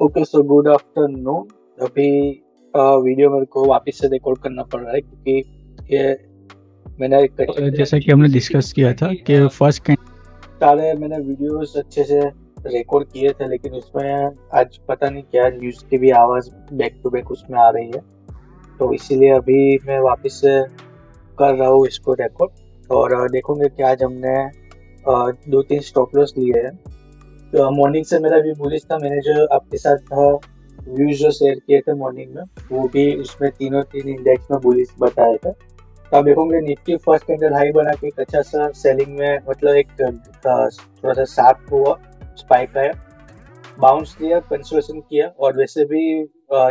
Okay, so good afternoon. अभी video मेरे को वापस से रिकॉर्ड करना पड़ रहा है क्योंकि ये मैंने जैसा कि हमने डिस्कस किया था कि फर्स्ट सारे मैंने वीडियोस अच्छे से रिकॉर्ड किए थे, लेकिन उसमें आज पता नहीं क्या न्यूज़ की भी आवाज़ बैक टू बैक उसमें आ रही है, तो इसीलिए अभी मैं वापस से कर रहा हूँ इसको रिकॉर्ड। और देखूंगे कि आज हमने 2-3 स्टॉप लॉस लिए हैं। तो मॉर्निंग से मेरा भी बुलिश था, मैंने जो आपके साथ व्यूज जो शेयर किए थे मॉर्निंग में, वो भी उसमें तीनों इंडेक्स में बुलिश बताए थे। तो आप देखोगे निफ्टी फर्स्ट कैंडल हाई बना के एक अच्छा सा सेलिंग में, मतलब एक थोड़ा सा शार्प हुआ, स्पाइक आया, बाउंस लिया, कंसोलेशन किया, और वैसे भी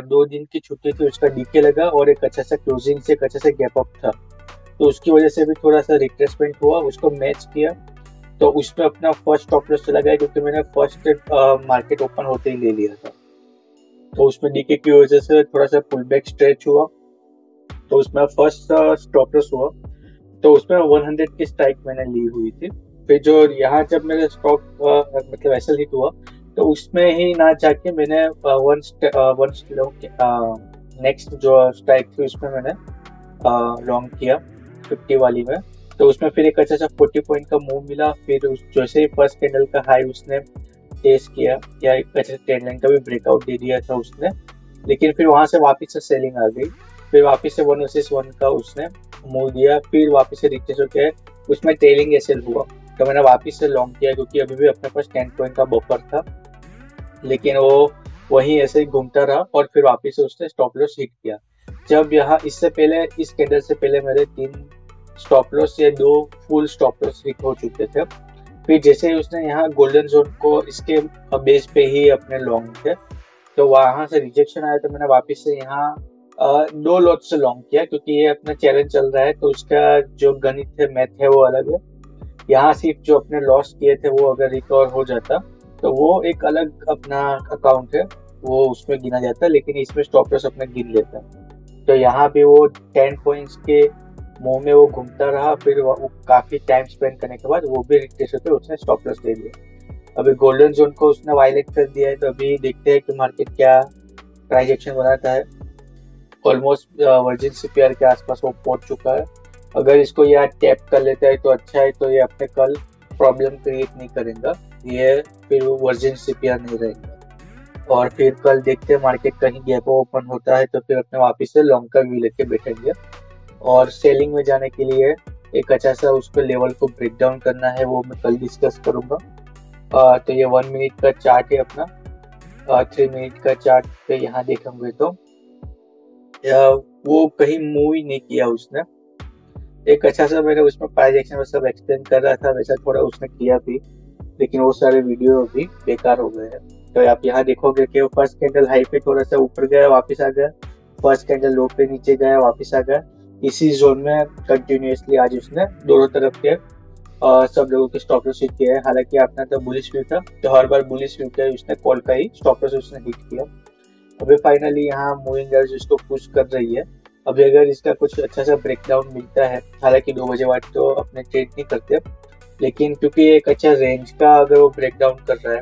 2 दिन की छुट्टी थी, उसका डीके लगा और एक अच्छा सा क्लोजिंग से एक अच्छा सा गैप अप था, तो उसकी वजह से भी थोड़ा सा रिट्रेसमेंट हुआ, उसको मैच किया। तो उसमें अपना फर्स्ट स्टॉप लॉस चला गया क्योंकि मैंने फर्स्ट मार्केट ओपन होते ही ले लिया था। तो उसमें डीके की वजह से थोड़ा सा पुल बैक स्ट्रेच हुआ, तो उसमें फर्स्ट स्टॉप लॉस हुआ, तो उसमें 100 की स्ट्राइक मैंने ली हुई थी। फिर जो यहाँ जब मेरा स्टॉप मतलब ऐसा हिट हुआ, तो उसमें ही ना जाके मैंने नेक्स्ट जो स्ट्राइक थी उसमें मैंने लॉन्ग किया 50 वाली में। तो उसमें फिर एक अच्छा सा 40 पॉइंट का मूव मिला। फिर जैसे ही फर्स्ट कैंडल का हाई उसने टेस्ट किया, या एक अच्छा ट्रेंड लाइन का भी ब्रेकआउट दे दिया था उसने, लेकिन फिर वहां से वापस से सेलिंग आ गई। फिर वापस से 1 वर्सेस 1 का उसने मूव दिया, फिर वापस से रिट्रेस होकर उसमें ट्रेलिंग एसएल हुआ, तो मैंने वापस से लॉन्ग किया क्योंकि अभी भी अपने पास 10 पॉइंट का बफर था, लेकिन वो वहीं ऐसे ही घूमता रहा और फिर वापस से उसने स्टॉप लॉस हिट किया। जब यहाँ इससे पहले, इस कैंडल से पहले मेरे 3 स्टॉप लॉस या 2 फुल स्टॉप लॉस हिट हो चुके थे। फिर जैसे ही उसने यहाँ गोल्डन जोन को इसके बेस पे ही अपने लॉन्ग थे, तो वहां से रिजेक्शन आया, तो मैंने वापस से यहाँ 2 लॉट से लॉन्ग किया क्योंकि ये अपना चैलेंज चल रहा है, तो उसका जो गणित है, मैथ है, वो अलग है। यहाँ सिर्फ जो अपने लॉस किए थे वो अगर रिकवर हो जाता तो वो एक अलग अपना अकाउंट है, वो उसमें गिना जाता, लेकिन इसमें स्टॉप लॉस अपने गिन लेता। तो यहाँ भी वो 10 पॉइंट्स के मुंह में वो घूमता रहा, फिर वो काफी टाइम स्पेंड करने के बाद वो भी रिट्रेस होकर उसने स्टॉप लॉस ले लिया। अभी गोल्डन जोन को उसने वायलेट कर दिया है, तो अभी देखते हैं कि मार्केट क्या ट्रांजेक्शन बनाता है। ऑलमोस्ट वर्जिन सीपीआर के आसपास वो पहुंच चुका है। अगर इसको यहाँ टैप कर लेता है तो अच्छा है, तो ये अपने कल प्रॉब्लम क्रिएट नहीं करेगा, ये फिर वर्जिन सीपीआर नहीं रहेगा। और फिर कल देखते हैं मार्केट कहीं गैप ओपन होता है तो फिर अपने वापस से लॉन्ग का व्यू लेके बैठेंगे। और सेलिंग में जाने के लिए एक अच्छा सा उसको लेवल को ब्रेक डाउन करना है, वो मैं कल डिस्कस करूंगा। तो ये 1 मिनट का चार्ट है अपना, 3 मिनट का चार्ट पे यहाँ देखेंगे तो वो कहीं मूव ही नहीं किया उसने। एक अच्छा सा मैंने उसमें प्राइजेक्शन में सब एक्सप्लेन कर रहा था, वैसा थोड़ा उसने किया भी, लेकिन वो सारे वीडियो अभी बेकार हो गए हैं। तो आप यहाँ देखोगे कि वो फर्स्ट कैंडल हाई पे थोड़ा सा ऊपर गया, वापस आ गया, फर्स्ट कैंडल लो पे नीचे गया, वापस आ गया। इसी जोन में कंटिन्यूअसली आज उसने दोनों तरफ के सब लोगों के स्टॉप लॉस हिट किया है। हालांकि अपना तो बुलिश व्यू था, तो हर बार बुलिश व्यू का उसने कॉल का ही स्टॉप लॉस उसने हिट किया। अभी फाइनली यहाँ मूविंग एवरेज इसको पुश कर रही है। अभी अगर इसका कुछ अच्छा सा ब्रेकडाउन मिलता है, हालांकि 2 बजे बाद तो अपने ट्रेड नहीं करते, लेकिन क्योंकि एक अच्छा रेंज का अगर वो ब्रेकडाउन कर रहा है,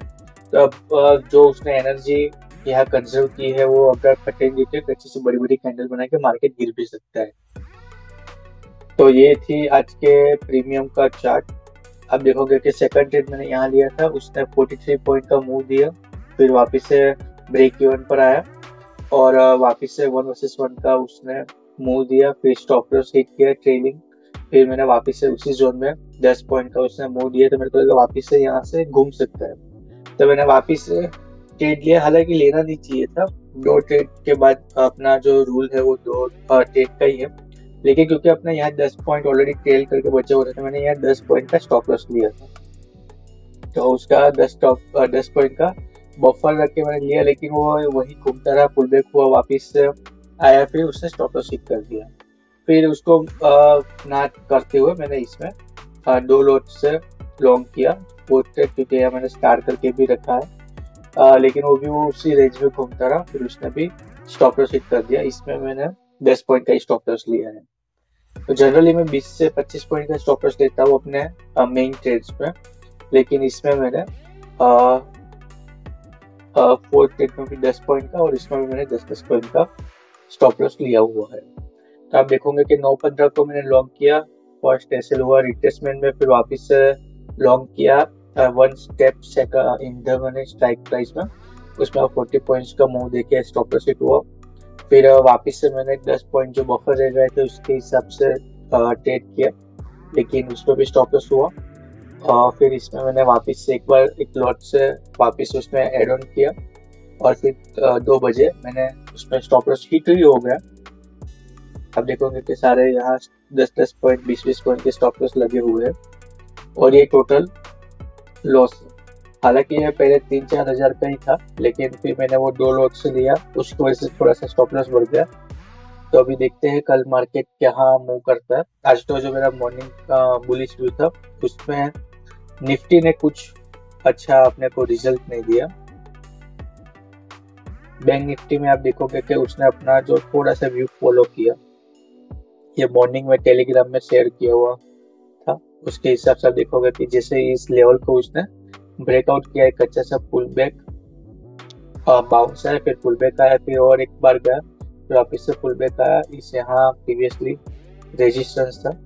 तो अब जो उसने एनर्जी यहाँ कंजर्व की है, वो अगर कटेंगे तो अच्छी से बड़ी बड़ी कैंडल बना के मार्केट गिर भी सकता है। तो ये थी आज के प्रीमियम का चार्ट। अब देखोगे कि सेकंड ट्रेड मैंने यहाँ लिया था, उसने 43 पॉइंट का मूव दिया, फिर वापस से ब्रेक इवन पर आया और वापस से 1 वर्सेस 1 का उसने मूव दिया, फिर स्टॉप लॉस हिट किया ट्रेलिंग। फिर मैंने वापस से उसी जोन में 10 पॉइंट का उसने मूव दिया, तो मेरे को लगा वापस से यहाँ से घूम सकता है, तो मैंने वापस से ट्रेड लिया। हालांकि लेना नहीं चाहिए था, 2 ट्रेड के बाद अपना जो रूल है वो 2 ट्रेड का ही है, लेकिन क्योंकि अपना यहाँ 10 पॉइंट ऑलरेडी ट्रेल करके बचे हुए थे, मैंने यहाँ 10 पॉइंट का स्टॉप लॉस लिया था, तो उसका 10 पॉइंट का बफर रख के मैंने लिया, लेकिन वो वही घूमता रहा, पुल बैक हुआ, वापस आया, फिर उसने स्टॉप लॉस हिट कर दिया। फिर उसको ना करते हुए मैंने इसमें 2 लॉट से लॉन्ग किया वो ट्रेड, क्योंकि यहाँ मैंने स्टार्ट करके भी रखा है, लेकिन वो भी वो उसी रेंज में घूमता रहा, फिर उसने भी स्टॉप लॉस हिट कर दिया। इसमें मैंने 10 पॉइंट का स्टॉप लॉस लिया है। तो जनरली मैं 20 से 25 पॉइंट का स्टॉप लॉस लेता हूँ अपने मेन ट्रेड्स में, लेकिन इसमें मैंने फोर्थ ट्रेड में भी 10 पॉइंट का और इसमें भी मैंने 10-10 पॉइंट का स्टॉप लॉस लिया हुआ है। तो आप देखोगे कि 9:15 को मैंने लॉन्ग किया, फर्स्ट एसएल हुआ रिट्रेसमेंट में, फिर वापस से लॉन्ग किया 1 स्टेप इन द मैंने स्ट्राइक प्राइस में, उसमें 40 पॉइंट्स का मूव देके स्टॉप लॉस हिट हुआ। फिर वापस से मैंने 10 पॉइंट जो बफर रह गए थे उसके हिसाब से ट्रेड किया, लेकिन उसमें भी स्टॉप लॉस हुआ। फिर इसमें मैंने वापस से एक बार एक लॉट से वापस उसमें एड ऑन किया और फिर 2 बजे मैंने उसमें स्टॉप लॉस हिट ही हो गया। आप देखोगे कि सारे यहाँ 10-10 पॉइंट 20-20 पॉइंट के स्टॉप लॉस लगे हुए हैं और ये टोटल लॉस है। हालांकि ये पहले 3-4 हज़ार का ही था, लेकिन फिर मैंने वो 2 लॉट से लिया, उसकी वजह से थोड़ा सा स्टॉप लॉस बढ़ गया। तो अभी देखते हैं कल मार्केट क्या मूव करता है। आज तो जो मेरा मॉर्निंग का बुलिश व्यू था उसमें निफ्टी ने कुछ अच्छा अपने को रिजल्ट नहीं दिया। बैंक निफ्टी में आप देखोगे कि उसने अपना जो थोड़ा सा व्यू फॉलो किया, ये मॉर्निंग में टेलीग्राम में शेयर किया हुआ था, उसके हिसाब से आप देखोगे कि जैसे इस लेवल को उसने ब्रेकआउट किया, एक अच्छा सा पुल बैक बाउंस है, फिर पुल बैक आया, फिर और एक बार गया, फिर वापस से पुल बैक आया। इस यहाँ प्रीवियसली रेजिस्टेंस था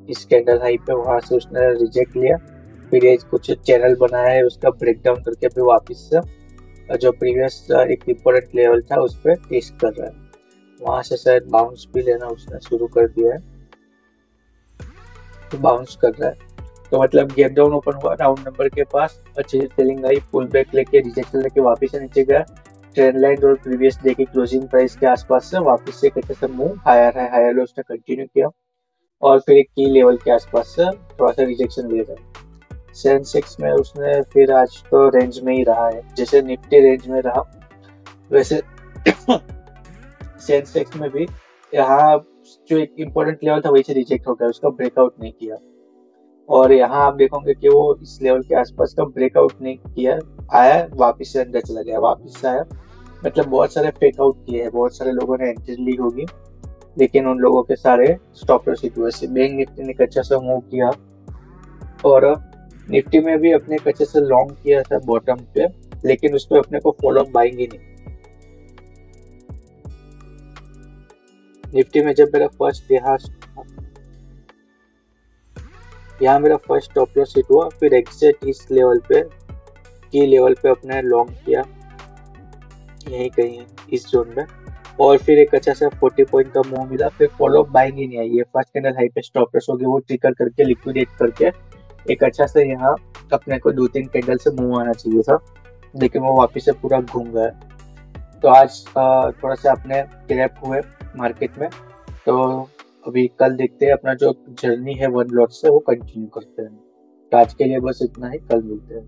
इस कैंडल हाई पे, वहां से उसने रिजेक्ट लिया, फिर ये कुछ चैनल बनाया है उसका ब्रेकडाउन करके फिर वापस से जो प्रीवियस एक इम्पोर्टेंट लेवल था उस पर टेस्ट कर रहा है, वहां से शायद बाउंस भी लेना उसने शुरू कर दिया है, तो बाउंस कर रहा है। तो मतलब गैप डाउन ओपन हुआ राउंड नंबर के पास, अच्छी सेलिंग आई, पुल बैक लेके रिजेक्शन लेके वापस से नीचे गया, ट्रेंड लाइन और प्रीवियस डे की क्लोजिंग प्राइस के आसपास से वापस से कैसे सब मूव हायर है, हायर लो उसने कंटिन्यू किया और फिर एक की लेवल के आसपास से थोड़ा सा रिजेक्शन ले रहा है। सेंसेक्स में उसने फिर आज तो रेंज में ही रहा है, जैसे निफ्टी रेंज में रहा वैसे सेंसेक्स में भी यहाँ जो एक इम्पोर्टेंट लेवल था वही से रिजेक्ट हो गया, उसका ब्रेकआउट नहीं किया। और यहाँ आप देखोगे कि वो इस लेवल के आसपास का ब्रेकआउट नहीं किया, आया वापस से अंदर चला गया, वापस से आया, मतलब बहुत सारे फेकआउट किए हैं, बहुत सारे लोगों ने एंट्री ली होगी, लेकिन उन लोगों के सारे स्टॉप लॉस हिट हुए। बैंक निफ्टी ने अच्छा सा मूव किया और निफ्टी में भी अपने अच्छे से लॉन्ग किया था बॉटम पे, लेकिन उस पर अपने को फॉलो बाइंग ही नहीं। निफ्टी में जब मेरा फर्स्ट यहाँ मेरा फर्स्ट स्टॉप लॉस हिट हुआ, फिर एग्जैक्ट इस लेवल पे की लेवल पे अपने लॉन्ग किया यही कहीं इस जोन में, और फिर एक अच्छा सा 40 पॉइंट का मूव मिला, फिर फॉलो बाइंग ही नहीं आई। ये फर्स्ट कैंडल हाई पे स्टॉप लॉस होगी, वो ट्रिगर करके लिक्विडेट करके एक अच्छा सा यहाँ अपने को 2-3 कैंडल से मूव आना चाहिए था, लेकिन वो वापस से पूरा घूम गया। तो आज थोड़ा सा अपने क्रैप हुए मार्केट में, तो अभी कल देखते हैं अपना जो जर्नी है 1 लॉट से वो कंटिन्यू करते हैं। तो आज के लिए बस इतना ही, कल मिलते हैं।